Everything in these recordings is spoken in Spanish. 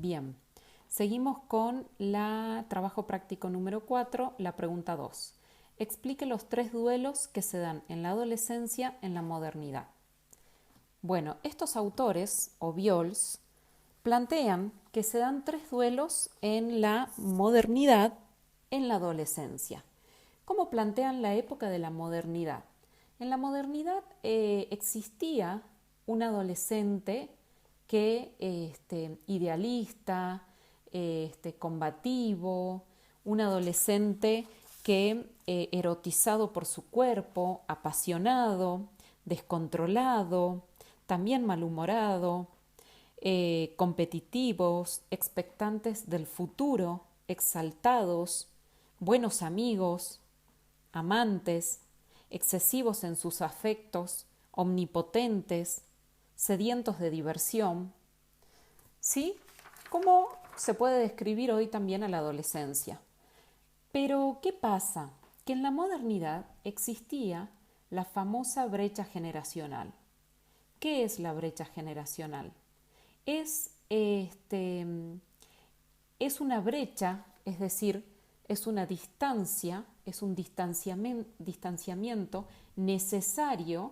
Bien, seguimos con la trabajo práctico número 4, la pregunta 2. Explique los tres duelos que se dan en la adolescencia en la modernidad. Bueno, estos autores, o Viols, plantean que se dan tres duelos en la modernidad en la adolescencia. ¿Cómo plantean la época de la modernidad? En la modernidad existía un adolescente que idealista, combativo, un adolescente que erotizado por su cuerpo, apasionado, descontrolado, también malhumorado, competitivos, expectantes del futuro, exaltados, buenos amigos, amantes, excesivos en sus afectos, omnipotentes, sedientos de diversión. ¿Sí? ¿Cómo se puede describir hoy también a la adolescencia? Pero, ¿qué pasa? Que en la modernidad existía la famosa brecha generacional. ¿Qué es la brecha generacional? Es, es una brecha, es decir, es una distancia, es un distanciamiento necesario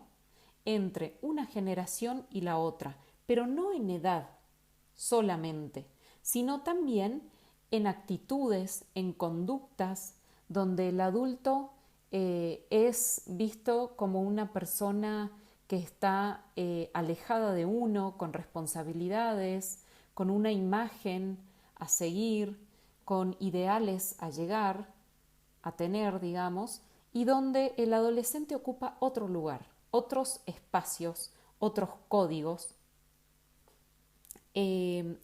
entre una generación y la otra, pero no en edad solamente, sino también en actitudes, en conductas, donde el adulto es visto como una persona que está alejada de uno, con responsabilidades, con una imagen a seguir, con ideales a llegar, a tener, digamos, y donde el adolescente ocupa otro lugar, otros espacios, otros códigos.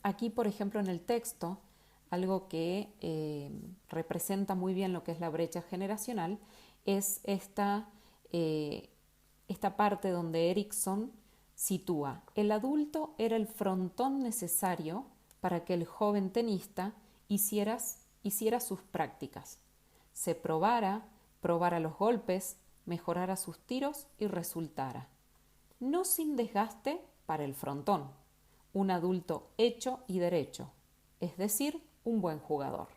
Aquí, por ejemplo, en el texto, algo que representa muy bien lo que es la brecha generacional es esta parte donde Erickson sitúa: el adulto era el frontón necesario para que el joven tenista hiciera sus prácticas, se probara los golpes, mejorara sus tiros y resultara, no sin desgaste para el frontón, un adulto hecho y derecho, es decir, un buen jugador.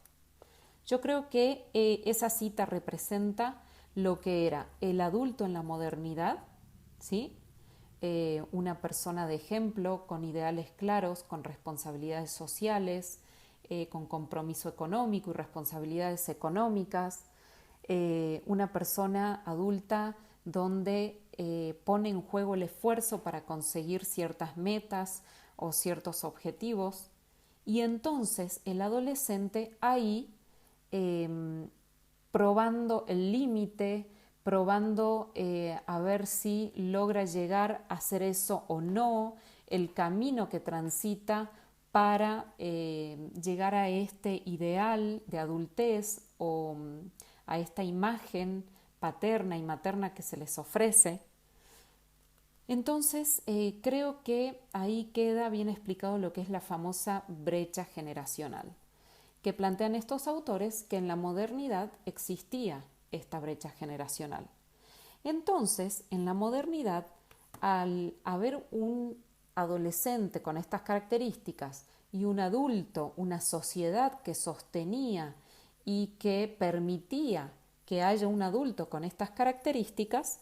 Yo creo que esa cita representa lo que era el adulto en la modernidad, ¿sí? Una persona de ejemplo, con ideales claros, con responsabilidades sociales, con compromiso económico y responsabilidades económicas, una persona adulta donde pone en juego el esfuerzo para conseguir ciertas metas o ciertos objetivos. Y entonces el adolescente ahí probando el límite, probando a ver si logra llegar a hacer eso o no, el camino que transita para llegar a este ideal de adultez o a esta imagen paterna y materna que se les ofrece. Entonces, creo que ahí queda bien explicado lo que es la famosa brecha generacional, que plantean estos autores que en la modernidad existía esta brecha generacional. Entonces, en la modernidad, al haber un adolescente con estas características y un adulto, una sociedad que sostenía y que permitía que haya un adulto con estas características,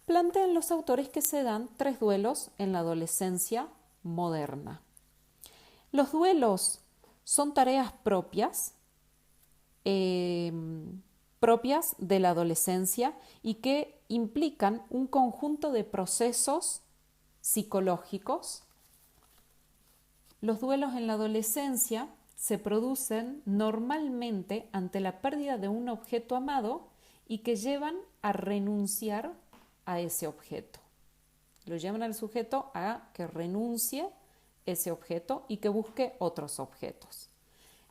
plantean los autores que se dan tres duelos en la adolescencia moderna. Los duelos son tareas eh, propias de la adolescencia y que implican un conjunto de procesos psicológicos. Los duelos en la adolescencia se producen normalmente ante la pérdida de un objeto amado y que llevan a renunciar a ese objeto. Lo llevan al sujeto a que renuncie ese objeto y que busque otros objetos.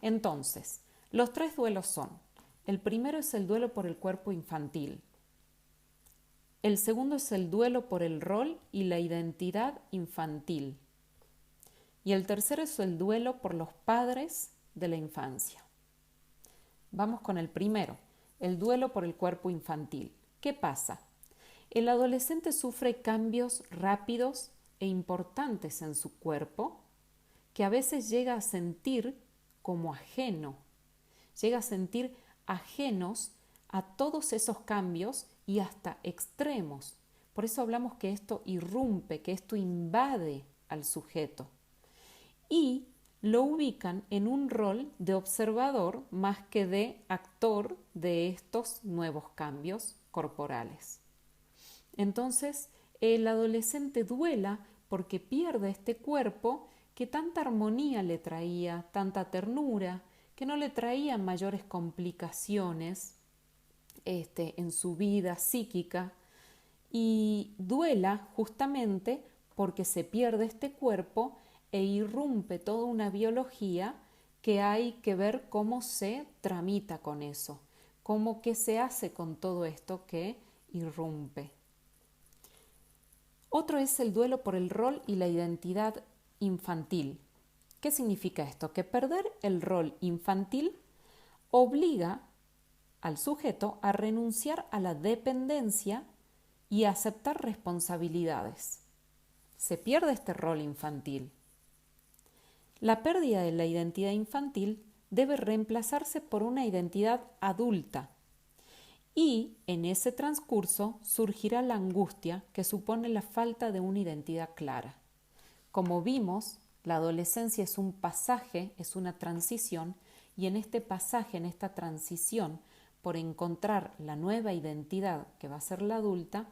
Entonces, los tres duelos son: el primero es el duelo por el cuerpo infantil, el segundo es el duelo por el rol y la identidad infantil, y el tercero es el duelo por los padres de la infancia. Vamos con el primero, el duelo por el cuerpo infantil. ¿Qué pasa? El adolescente sufre cambios rápidos e importantes en su cuerpo que a veces llega a sentir como ajeno, llega a sentir ajenos a todos esos cambios y hasta extremos. Por eso hablamos que esto irrumpe, que esto invade al sujeto. Y lo ubican en un rol de observador más que de actor de estos nuevos cambios corporales. Entonces, el adolescente duela porque pierde este cuerpo que tanta armonía le traía, tanta ternura, que no le traía mayores complicaciones en su vida psíquica, y duela justamente porque se pierde este cuerpo e irrumpe toda una biología que hay que ver cómo se tramita con eso, cómo qué se hace con todo esto que irrumpe. Otro es el duelo por el rol y la identidad infantil. ¿Qué significa esto? Que perder el rol infantil obliga al sujeto a renunciar a la dependencia y a aceptar responsabilidades. Se pierde este rol infantil. La pérdida de la identidad infantil debe reemplazarse por una identidad adulta, y en ese transcurso surgirá la angustia que supone la falta de una identidad clara. Como vimos, la adolescencia es un pasaje, es una transición, y en este pasaje, en esta transición, por encontrar la nueva identidad que va a ser la adulta,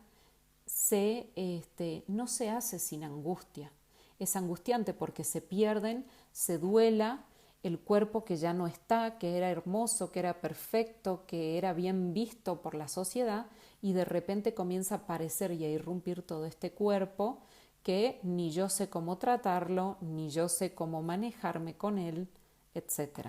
no se hace sin angustia. Es angustiante porque se pierden, se duela el cuerpo que ya no está, que era hermoso, que era perfecto, que era bien visto por la sociedad, y de repente comienza a aparecer y a irrumpir todo este cuerpo que ni yo sé cómo tratarlo, ni yo sé cómo manejarme con él, etc.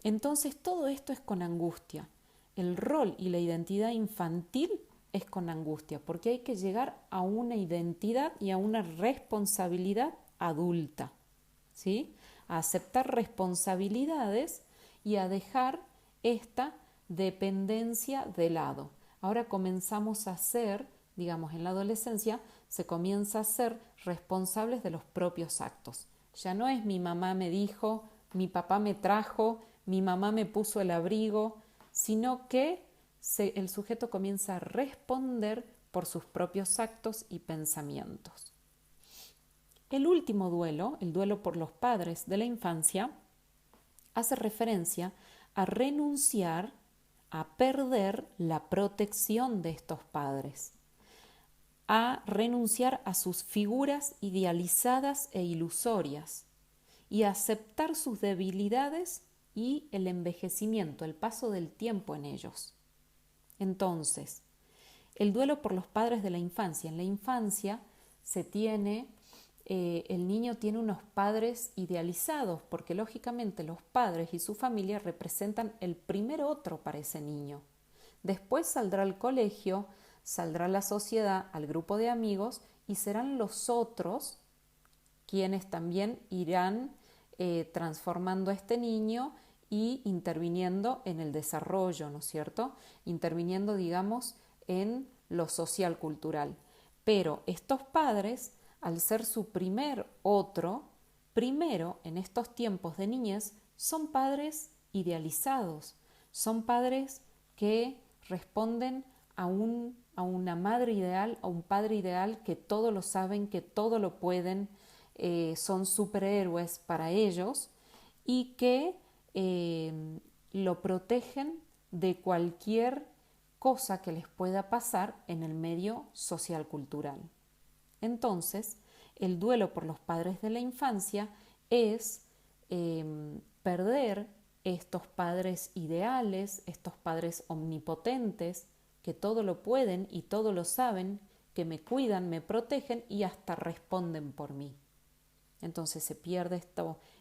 Entonces todo esto es con angustia. El rol y la identidad infantil es con angustia, porque hay que llegar a una identidad y a una responsabilidad adulta, ¿sí? A aceptar responsabilidades y a dejar esta dependencia de lado. Ahora comenzamos a ser, digamos, en la adolescencia se comienza a ser responsables de los propios actos. Ya no es mi mamá me dijo, mi papá me trajo, mi mamá me puso el abrigo, sino que el sujeto comienza a responder por sus propios actos y pensamientos. El último duelo, el duelo por los padres de la infancia, hace referencia a renunciar a perder la protección de estos padres, a renunciar a sus figuras idealizadas e ilusorias y a aceptar sus debilidades y el envejecimiento, el paso del tiempo en ellos. Entonces, el duelo por los padres de la infancia. En la infancia el niño tiene unos padres idealizados, porque lógicamente los padres y su familia representan el primer otro para ese niño. Después saldrá al colegio, saldrá a la sociedad, al grupo de amigos, y serán los otros quienes también irán transformando a este niño y interviniendo en el desarrollo, ¿no es cierto? Interviniendo, digamos, en lo social cultural. Pero estos padres, al ser su primer otro, primero en estos tiempos de niñez, son padres idealizados, son padres que responden a una madre ideal, a un padre ideal que todo lo saben, que todo lo pueden, son superhéroes para ellos y que lo protegen de cualquier cosa que les pueda pasar en el medio social cultural. Entonces, el duelo por los padres de la infancia es perder estos padres ideales, estos padres omnipotentes, que todo lo pueden y todo lo saben, que me cuidan, me protegen y hasta responden por mí. Entonces se pierde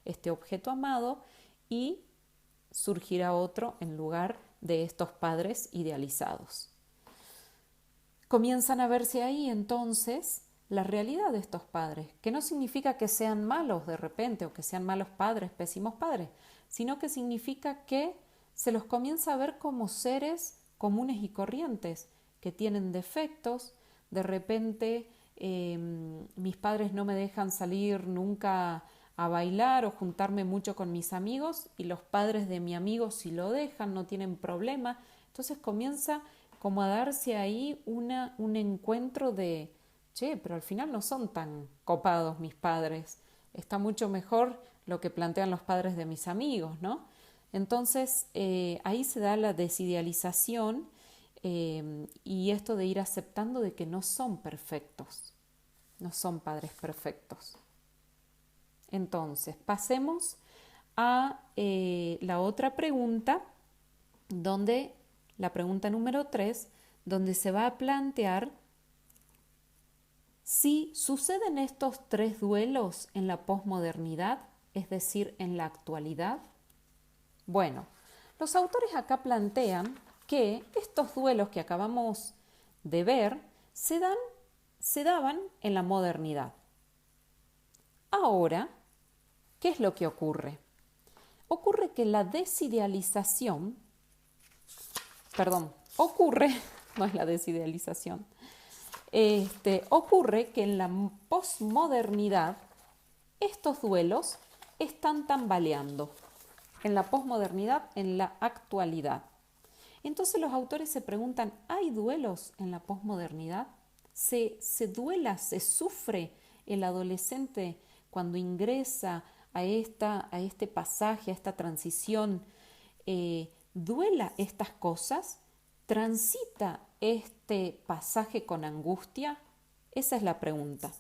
este objeto amado y surgirá otro en lugar de estos padres idealizados. Comienzan a verse ahí entonces la realidad de estos padres, que no significa que sean malos de repente o que sean malos padres, pésimos padres, sino que significa que se los comienza a ver como seres comunes y corrientes, que tienen defectos. De repente mis padres no me dejan salir nunca a bailar o juntarme mucho con mis amigos y los padres de mi amigo si lo dejan no tienen problema. Entonces comienza como a darse ahí un encuentro de, che, pero al final no son tan copados mis padres, está mucho mejor lo que plantean los padres de mis amigos, ¿no? Entonces ahí se da la desidealización y esto de ir aceptando de que no son perfectos, no son padres perfectos. Entonces, pasemos a la otra pregunta, donde la pregunta número 3, donde se va a plantear si suceden estos 3 duelos en la posmodernidad, es decir, en la actualidad. Bueno, los autores acá plantean que estos duelos que acabamos de ver se daban en la modernidad. Ahora, ¿qué es lo que ocurre? Ocurre que la desidealización, no es la desidealización, ocurre que en la posmodernidad estos duelos están tambaleando. En la posmodernidad, en la actualidad. Entonces los autores se preguntan, ¿hay duelos en la posmodernidad? ¿Se duela, se sufre el adolescente cuando ingresa a este pasaje, a esta transición? ¿Duela estas cosas? ¿Transita este pasaje con angustia? Esa es la pregunta.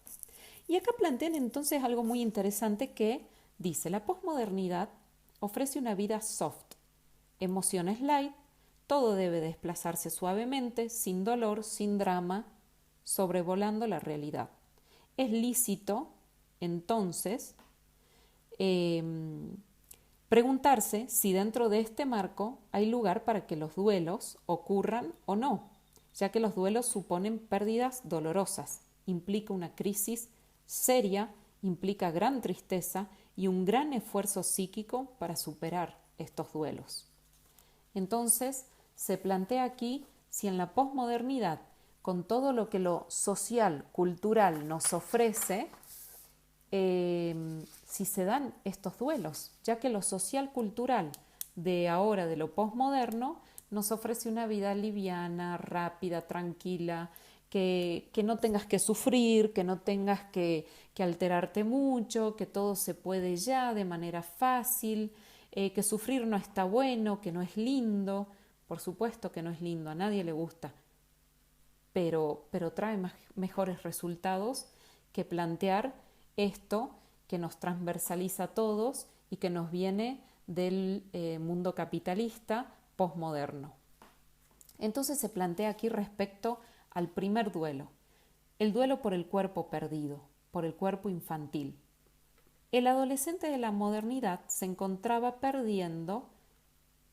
Y acá plantean entonces algo muy interesante que dice, la posmodernidad ofrece una vida soft, emociones light, todo debe desplazarse suavemente, sin dolor, sin drama, sobrevolando la realidad. Es lícito, entonces, preguntarse si dentro de este marco hay lugar para que los duelos ocurran o no, ya que los duelos suponen pérdidas dolorosas, implica una crisis seria, implica gran tristeza y un gran esfuerzo psíquico para superar estos duelos. Entonces, se plantea aquí si en la posmodernidad, con todo lo que lo social, cultural nos ofrece, si se dan estos duelos, ya que lo social, cultural de ahora, de lo posmoderno, nos ofrece una vida liviana, rápida, tranquila, que no tengas que sufrir, que no tengas que alterarte mucho, que todo se puede ya de manera fácil, que sufrir no está bueno, que no es lindo. Por supuesto que no es lindo, a nadie le gusta, pero trae mejores resultados que plantear esto que nos transversaliza a todos y que nos viene del mundo capitalista posmoderno. Entonces se plantea aquí respecto al primer duelo, el duelo por el cuerpo perdido, por el cuerpo infantil. El adolescente de la modernidad se encontraba perdiendo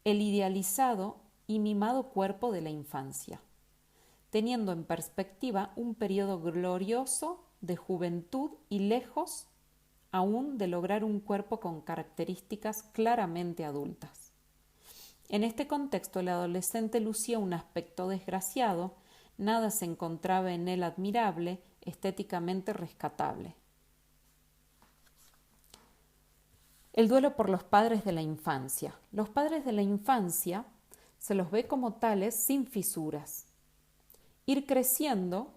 el idealizado y mimado cuerpo de la infancia, teniendo en perspectiva un periodo glorioso de juventud y lejos aún de lograr un cuerpo con características claramente adultas. En este contexto, el adolescente lucía un aspecto desgraciado, nada se encontraba en él admirable, estéticamente rescatable. El duelo por los padres de la infancia. Los padres de la infancia se los ve como tales sin fisuras. Ir creciendo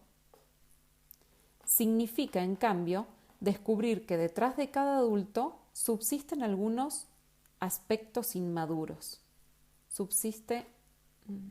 significa, en cambio, descubrir que detrás de cada adulto subsisten algunos aspectos inmaduros. Subsiste